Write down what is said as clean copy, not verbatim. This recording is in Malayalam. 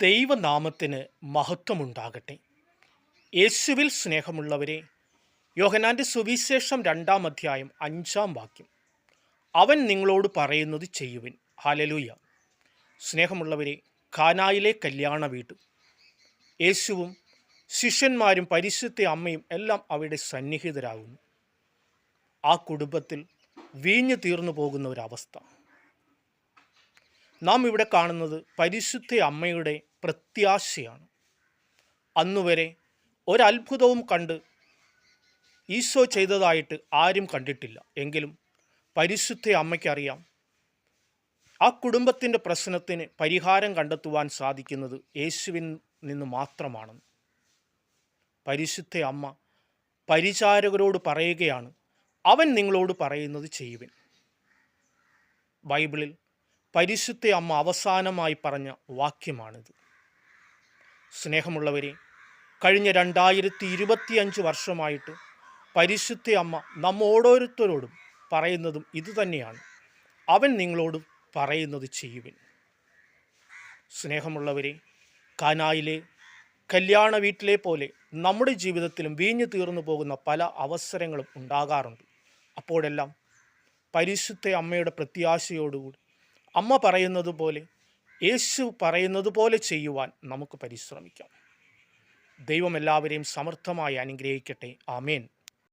ദൈവനാമത്തിന് മഹത്വമുണ്ടാകട്ടെ. യേശുവിൽ സ്നേഹമുള്ളവരെ, യോഹന്നാൻ്റെ സുവിശേഷം 2-ാം അധ്യായം 5-ാം വാക്യം, അവൻ നിങ്ങളോട് പറയുന്നത് ചെയ്യുവിൻ. ഹല്ലേലൂയ. സ്നേഹമുള്ളവരെ, കാനായിലെ കല്യാണ വീട്, യേശുവും ശിഷ്യന്മാരും പരിശുദ്ധ അമ്മയും എല്ലാം അവിടെ സന്നിഹിതരാകുന്നു. ആ കുടുംബത്തിൽ വീഞ്ഞു തീർന്നു പോകുന്ന ഒരവസ്ഥ നാം ഇവിടെ കാണുന്നത് പരിശുദ്ധ അമ്മയുടെ പ്രത്യാശയാണ്. അന്നുവരെ ഒരത്ഭുതവും കണ്ട് ഈശോ ചെയ്തതായിട്ട് ആരും കണ്ടിട്ടില്ല. എങ്കിലും പരിശുദ്ധ അമ്മയ്ക്കറിയാം ആ കുടുംബത്തിൻ്റെ പ്രശ്നത്തിന് പരിഹാരം കണ്ടെത്തുവാൻ സാധിക്കുന്നത് യേശുവിൽ നിന്ന് മാത്രമാണെന്ന്. പരിശുദ്ധ അമ്മ പരിചാരകരോട് പറയുകയാണ്, അവൻ നിങ്ങളോട് പറയുന്നത് ചെയ്യുവിൻ. ബൈബിളിൽ പരിശുദ്ധ അമ്മ അവസാനമായി പറഞ്ഞ വാക്യമാണിത്. സ്നേഹമുള്ളവരെ, കഴിഞ്ഞ 2025 വർഷമായിട്ട് പരിശുദ്ധ അമ്മ നമ്മോരോരുത്തരോടും പറയുന്നതും ഇതുതന്നെയാണ്, അവൻ നിങ്ങളോട് പറയുന്നത് ചെയ്യുവിൻ. സ്നേഹമുള്ളവരെ, കാനായിലെ കല്യാണ വീട്ടിലെ പോലെ നമ്മുടെ ജീവിതത്തിലും വീഞ്ഞു തീർന്നു പോകുന്ന പല അവസരങ്ങളും ഉണ്ടാകാറുണ്ട്. അപ്പോഴെല്ലാം പരിശുദ്ധ അമ്മയുടെ പ്രത്യാശയോടുകൂടി അമ്മ പറയുന്നത് പോലെ, യേശു പറയുന്നത് പോലെ ചെയ്യുവാൻ നമുക്ക് പരിശ്രമിക്കാം. ദൈവം എല്ലാവരെയും സമർത്ഥമായി അനുഗ്രഹിക്കട്ടെ. ആമേൻ.